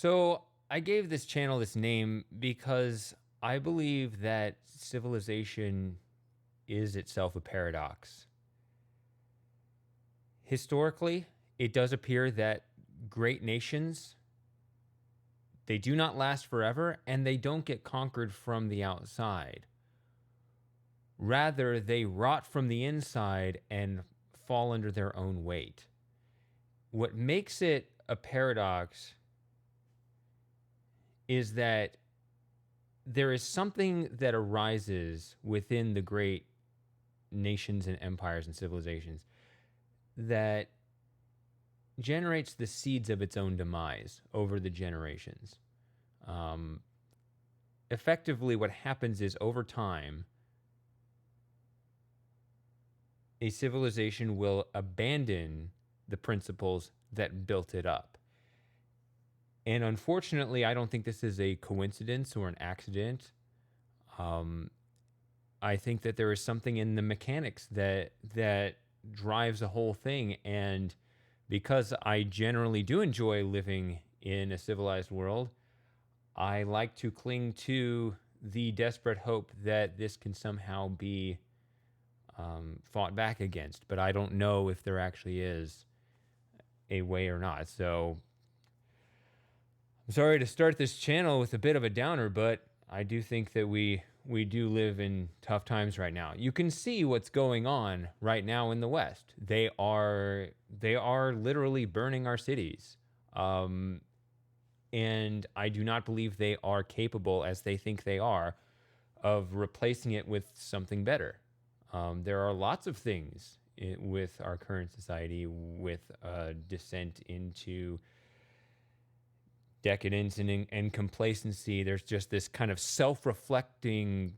So I gave this channel this name because I believe that civilization is itself a paradox. Historically, it does appear that great nations, they do not last forever and they don't get conquered from the outside. Rather, they rot from the inside and fall under their own weight. What makes it a paradox is that there is something that arises within the great nations and empires and civilizations that generates the seeds of its own demise over the generations. Effectively, what happens is over time, a civilization will abandon the principles that built it up. And unfortunately, I don't think this is a coincidence or an accident. I think that there is something in the mechanics that drives the whole thing. And because I generally do enjoy living in a civilized world, I like to cling to the desperate hope that this can somehow be fought back against. But I don't know if there actually is a way or not. So I'm sorry to start this channel with a bit of a downer, but I do think that we do live in tough times right now. You can see what's going on right now in the West. They are literally burning our cities. And I do not believe they are capable, as they think they are, of replacing it with something better. There are lots of things with our current society, with descent into decadence and complacency. There's just this kind of self-reflecting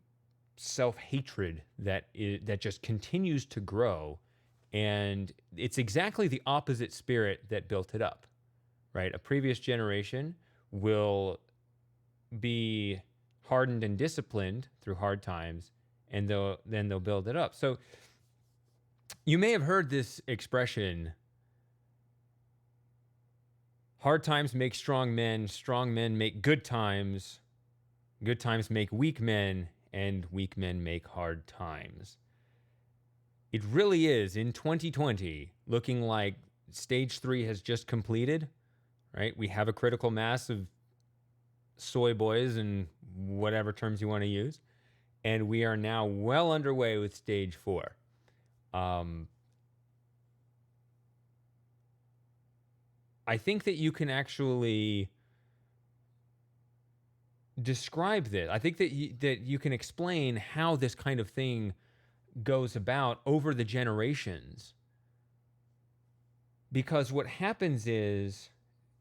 self-hatred that just continues to grow, and it's exactly the opposite spirit that built it up, right? A previous generation will be hardened and disciplined through hard times, and then they'll build it up. So you may have heard this expression: hard times make strong men make good times make weak men, and weak men make hard times. It really is, in 2020, looking like stage 3 has just completed, right? We have a critical mass of soy boys and whatever terms you want to use, and we are now well underway with stage 4. I think that you can actually describe this. I think that you can explain how this kind of thing goes about over the generations. Because what happens is,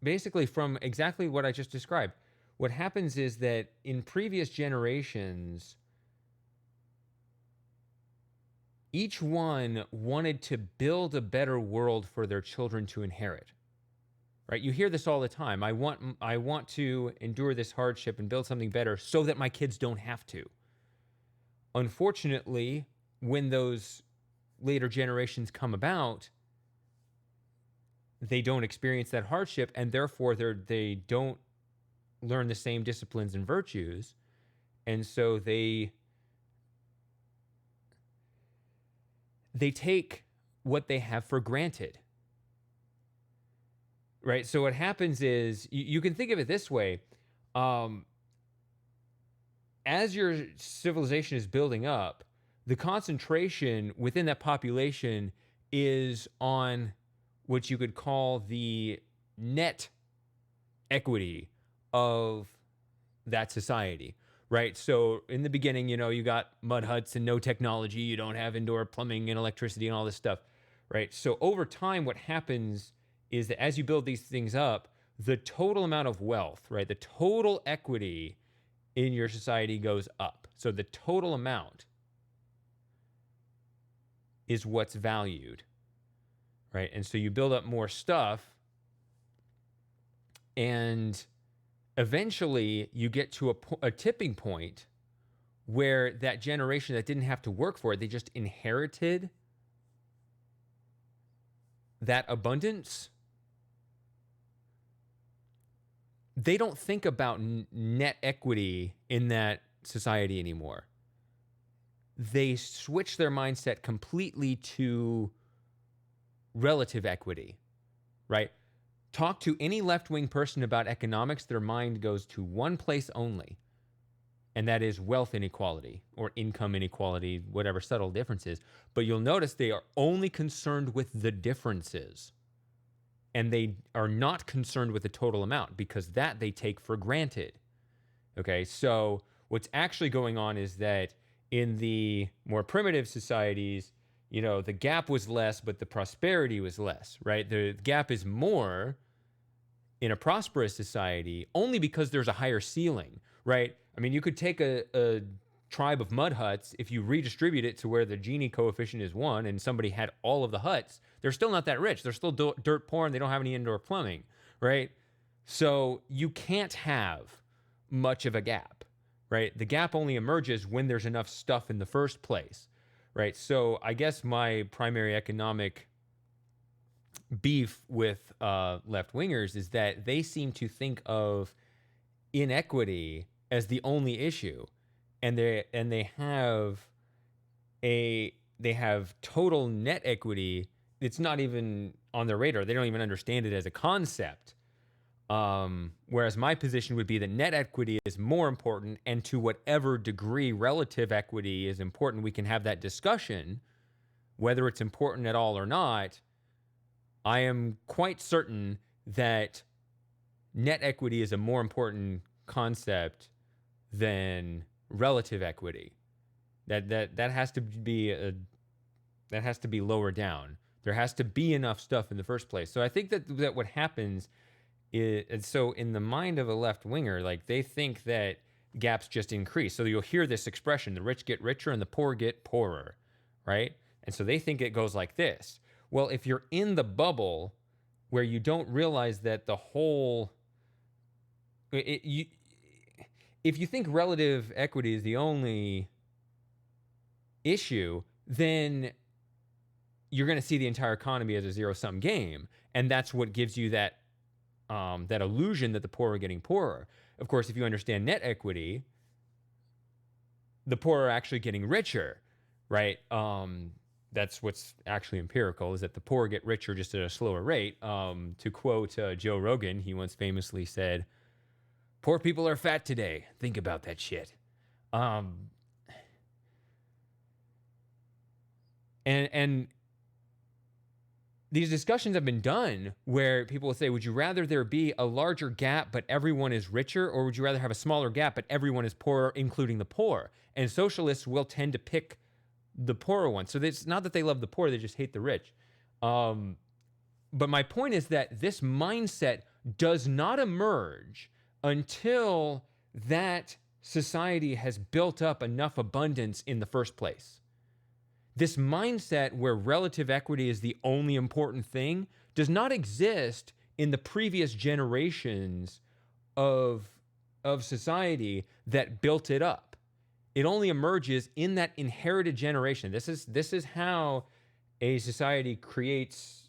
basically from exactly what I just described, what happens is that in previous generations, each one wanted to build a better world for their children to inherit. Right? You hear this all the time. I want to endure this hardship and build something better so that my kids don't have to. Unfortunately, when those later generations come about, they don't experience that hardship, and therefore they don't learn the same disciplines and virtues, and so they take what they have for granted. Right? So what happens is, you can think of it this way. As your civilization is building up, the concentration within that population is on what you could call the net equity of that society, right? So in the beginning, you got mud huts and no technology. You don't have indoor plumbing and electricity and all this stuff, right? So over time, what happens is that as you build these things up, the total amount of wealth, right, the total equity in your society goes up. So the total amount is what's valued, right? And so you build up more stuff, and eventually you get to a tipping point where that generation that didn't have to work for it, they just inherited that abundance. they don't think about net equity in that society anymore. They switch their mindset completely to relative equity, right? Talk to any left-wing person about economics, their mind goes to one place only, and that is wealth inequality or income inequality, whatever subtle differences. But you'll notice they are only concerned with the differences, and they are not concerned with the total amount because that they take for granted. Okay, so what's actually going on is that in the more primitive societies, the gap was less, but the prosperity was less, right? The gap is more in a prosperous society only because there's a higher ceiling, right? I mean, you could take a tribe of mud huts, if you redistribute it to where the Gini coefficient is 1 and somebody had all of the huts, they're still not that rich. They're still dirt poor and they don't have any indoor plumbing, right? So you can't have much of a gap, right? The gap only emerges when there's enough stuff in the first place, right? So I guess my primary economic beef with left-wingers is that they seem to think of inequity as the only issue, and they have total net equity. It's not even on their radar. They don't even understand it as a concept. Whereas my position would be that net equity is more important, and to whatever degree relative equity is important, we can have that discussion. Whether it's important at all or not, I am quite certain that net equity is a more important concept than relative equity. That has to be lower down. There has to be enough stuff in the first place. So I think that what happens is, so in the mind of a left winger, like they think that gaps just increase. So you'll hear this expression: the rich get richer and the poor get poorer, right? And so they think it goes like this. Well, if you're in the bubble where you don't realize that the whole, if you think relative equity is the only issue, then you're going to see the entire economy as a zero-sum game, and that's what gives you that that illusion that the poor are getting poorer. Of course, if you understand net equity, the poor are actually getting richer, right? That's what's actually empirical, is that the poor get richer just at a slower rate. To quote Joe Rogan, he once famously said, "Poor people are fat today. Think about that shit." And these discussions have been done where people will say, would you rather there be a larger gap but everyone is richer, or would you rather have a smaller gap but everyone is poorer, including the poor? And socialists will tend to pick the poorer one. So it's not that they love the poor, they just hate the rich. But my point is that this mindset does not emerge until that society has built up enough abundance in the first place. This mindset where relative equity is the only important thing does not exist in the previous generations of society that built it up. It only emerges in that inherited generation. This is how a society creates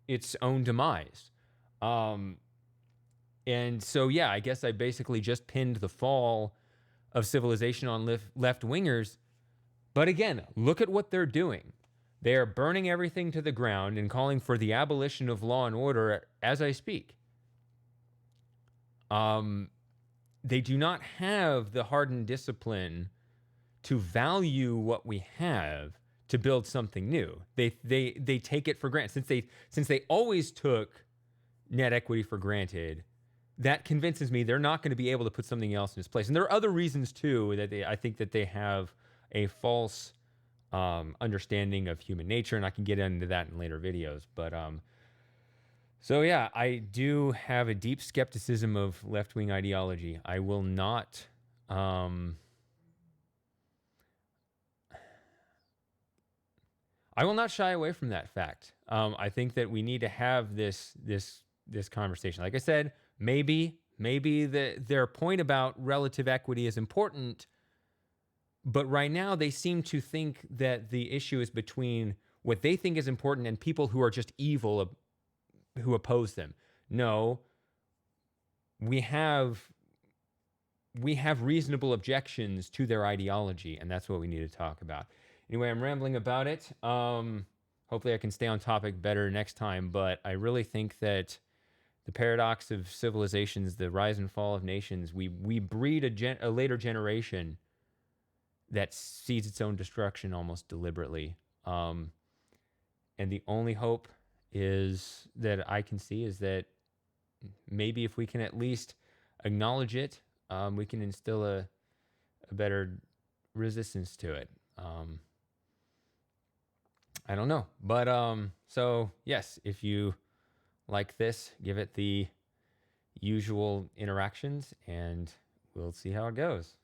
its own demise. And so, yeah, I guess I basically just pinned the fall of civilization on left-wingers. But again, look at what they're doing. They are burning everything to the ground and calling for the abolition of law and order as I speak. They do not have the hardened discipline to value what we have to build something new. They take it for granted. Since they always took net equity for granted, that convinces me they're not going to be able to put something else in its place. And there are other reasons too that I think that they have a false understanding of human nature, and I can get into that in later videos. But so yeah, I do have a deep skepticism of left-wing ideology. I will not shy away from that fact. I think that we need to have this conversation. Like I said, maybe their point about relative equity is important, but right now they seem to think that the issue is between what they think is important and people who are just evil who oppose them. No, we have we have reasonable objections to their ideology, and that's what we need to talk about. Anyway, I'm rambling about it. Hopefully, I can stay on topic better next time. But I really think that the paradox of civilizations, the rise and fall of nations, we breed a later generation that sees its own destruction almost deliberately. And the only hope is that I can see is that maybe if we can at least acknowledge it, we can instill a better resistance to it. I don't know. But so yes, if you like this, give it the usual interactions and we'll see how it goes.